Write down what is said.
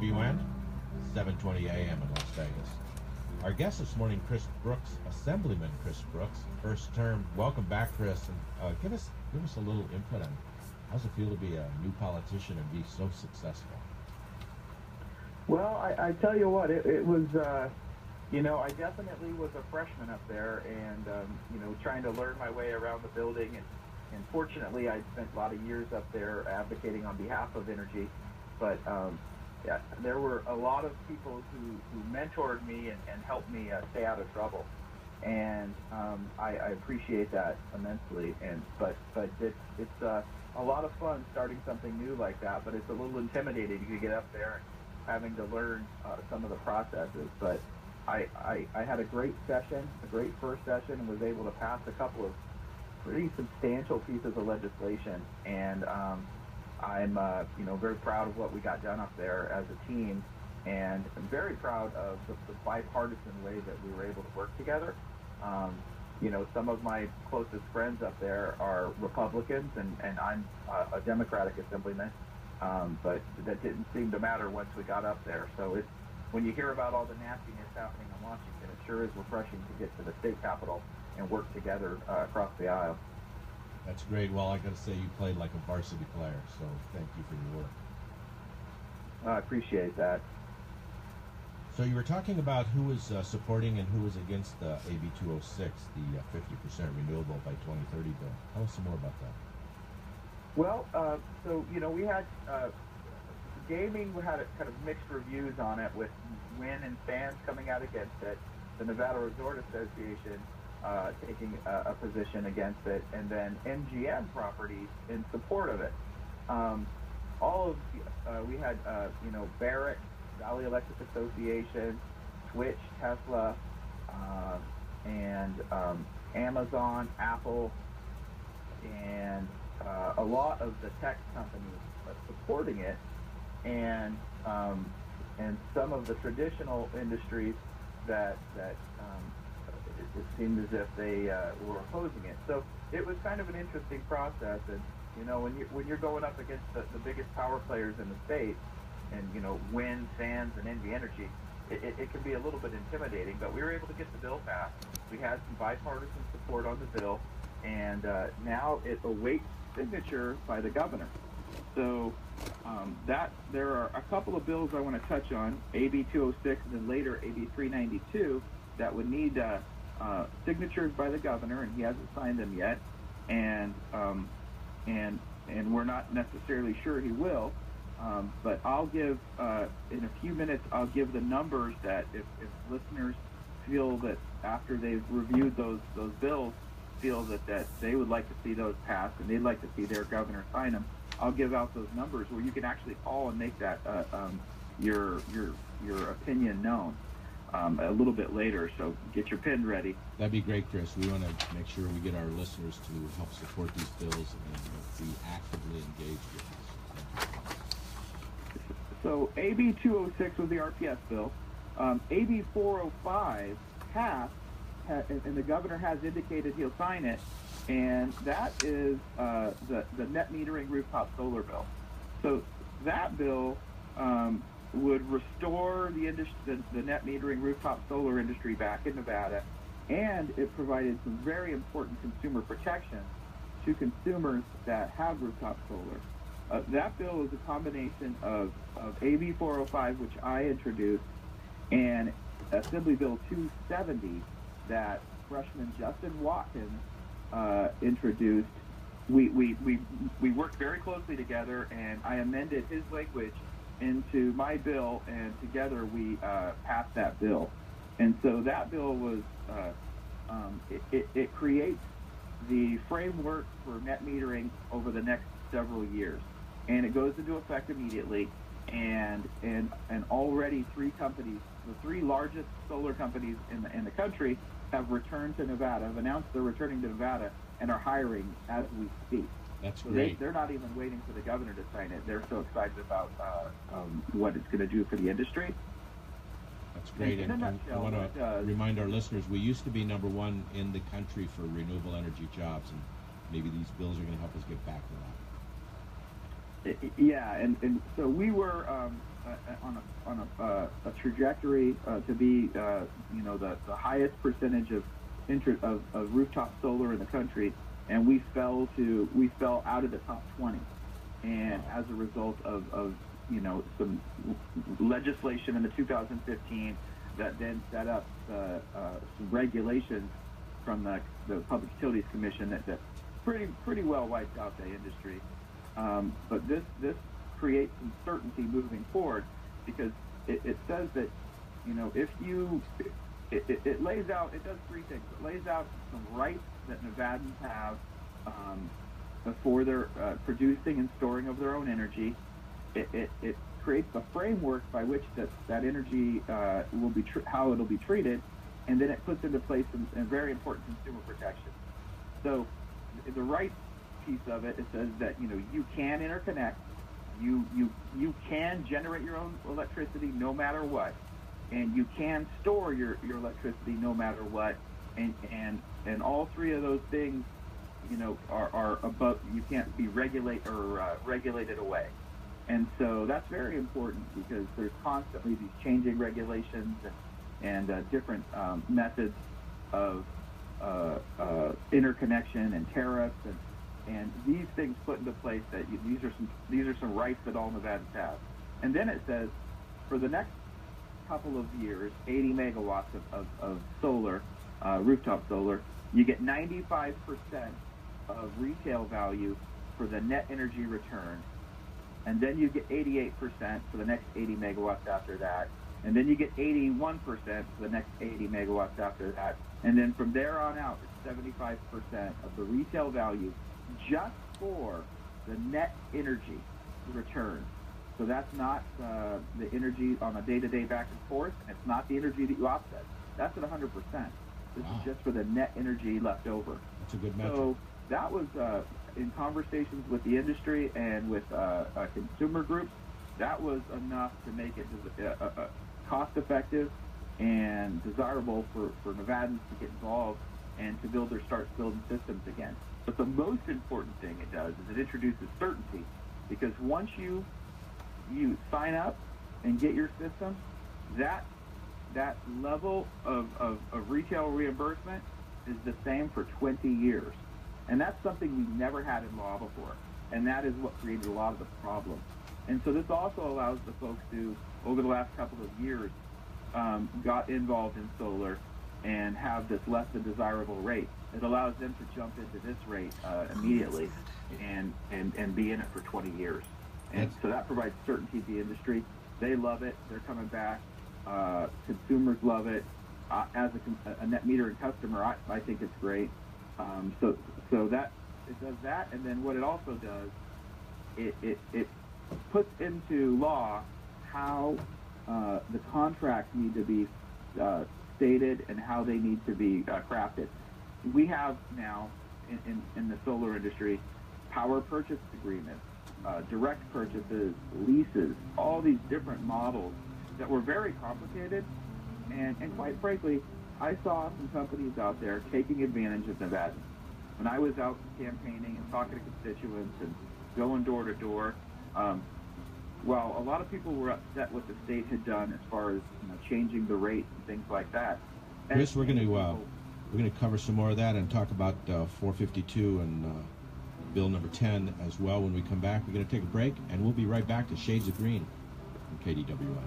WN, 7:20 a.m. in Las Vegas. Our guest this morning, Chris Brooks, Assemblyman Chris Brooks, first term. Welcome back, Chris, and give us a little input on how's it feel to be a new politician and be so successful. Well, I tell you what, it was, I definitely was a freshman up there, and trying to learn my way around the building, and fortunately, I spent a lot of years up there advocating on behalf of energy, but there were a lot of people who mentored me and helped me stay out of trouble, and I appreciate that immensely. But it's a lot of fun starting something new like that, but it's a little intimidating to get up there and having to learn some of the processes. But I had a great session, a great first session, and was able to pass a couple of pretty substantial pieces of legislation, and I'm very proud of what we got done up there as a team, and I'm very proud of the bipartisan way that we were able to work together. Some of my closest friends up there are Republicans, and I'm a Democratic Assemblyman, but that didn't seem to matter once we got up there. So when you hear about all the nastiness happening in Washington, it sure is refreshing to get to the state capitol and work together across the aisle. That's great. Well, I got to say, you played like a varsity player, so thank you for your work. I appreciate that. So you were talking about who was supporting and who was against AB 206, the 50% renewable by 2030 bill. Tell us some more about that. Well, we had gaming had kind of mixed reviews on it, with WIN and fans coming out against it, the Nevada Resort Association taking a position against it, and then MGM properties in support of it. We had Barrick, Valley Electric Association, Twitch, Tesla, and Amazon, Apple, and a lot of the tech companies supporting it, and some of the traditional industries that it seemed as if they were opposing it. So it was kind of an interesting process, and when you're going up against the biggest power players in the state, and WIN, SANS, and NV Energy, it can be a little bit intimidating. But we were able to get the bill passed. We had some bipartisan support on the bill, and now it awaits signature by the governor. So there are a couple of bills I want to touch on, AB 206 and then later AB 392, that would need signatures by the governor, and he hasn't signed them yet, and we're not necessarily sure he will. But I'll give, in a few minutes, I'll give the numbers that if listeners feel that after they've reviewed those bills, feel that they would like to see those passed and they'd like to see their governor sign them, I'll give out those numbers where you can actually call and make that your opinion known a little bit later. So get your pen ready. That'd be great, Chris. We want to make sure we get our listeners to help support these bills and be actively engaged with this. So AB 206 was the RPS bill. AB 405 passed, and the governor has indicated he'll sign it, and that is the net metering rooftop solar bill. So that bill would restore the net metering rooftop solar industry back in Nevada, and it provided some very important consumer protections to consumers that have rooftop solar. That bill is a combination of AB 405, which I introduced, and Assembly Bill 270 that freshman Justin Watkins introduced. We worked very closely together, and I amended his language into my bill, and together we passed that bill. And so that bill was it creates the framework for net metering over the next several years, and it goes into effect immediately. And already three companies, the three largest solar companies in the country, have returned to Nevada, have announced they're returning to Nevada, and are hiring as we speak. That's so great. They're not even waiting for the governor to sign it. They're so excited about what it's going to do for the industry. That's great. And I want to remind our listeners, we used to be number one in the country for renewable energy jobs, and maybe these bills are going to help us get back to that. Yeah, and so we were a trajectory to be the highest percentage of of rooftop solar in the country, and we fell out of the top 20, and as a result of some legislation in the 2015 that then set up some regulations from the Public Utilities Commission that pretty well wiped out the industry. But this creates some certainty moving forward, because it says that if it lays out, it does three things. It lays out some rights that Nevadans have for their producing and storing of their own energy. It creates a framework by which that energy will be how it'll be treated, and then it puts into place some very important consumer protection. So the rights piece of it says that you can interconnect, you can generate your own electricity no matter what, and you can store your electricity no matter what, and all three of those things are above. You can't be regulated away. And so that's very important, because there's constantly these changing regulations and different methods of interconnection and tariffs, and these things put into place that these are some rights that all Nevadans have. And then it says for the next couple of years, 80 megawatts of solar, rooftop solar, you get 95% of retail value for the net energy return. And then you get 88% for the next 80 megawatts after that. And then you get 81% for the next 80 megawatts after that. And then from there on out, it's 75% of the retail value just for the net energy return. So that's not the energy on a day-to-day back and forth, and it's not the energy that you offset. That's at 100%. This is just for the net energy left over. That's a good metric. So that was in conversations with the industry and with consumer groups, that was enough to make it cost-effective and desirable for Nevadans to get involved and to start building systems again. But the most important thing it does is it introduces certainty, because once you sign up and get your system, that level of retail reimbursement is the same for 20 years. And that's something we never had in law before. And that is what created a lot of the problems. And so this also allows the folks who, over the last couple of years, got involved in solar and have this less than desirable rate. It allows them to jump into this rate immediately and be in it for 20 years. And so that provides certainty to the industry. They love it. They're coming back. Consumers love it. As a net metering customer, I think it's great. So that it does that, and then what it also does, it puts into law how the contracts need to be stated and how they need to be crafted. We have now in the solar industry power purchase agreements, direct purchases, leases, all these different models that were very complicated, and quite frankly, I saw some companies out there taking advantage of Nevada. When I was out campaigning and talking to constituents and going door to door, while a lot of people were upset what the state had done as far as changing the rate and things like that. Chris, we're going to cover some more of that and talk about 452 and Bill number 10 as well when we come back. We're going to take a break, and we'll be right back to Shades of Green on KDWN.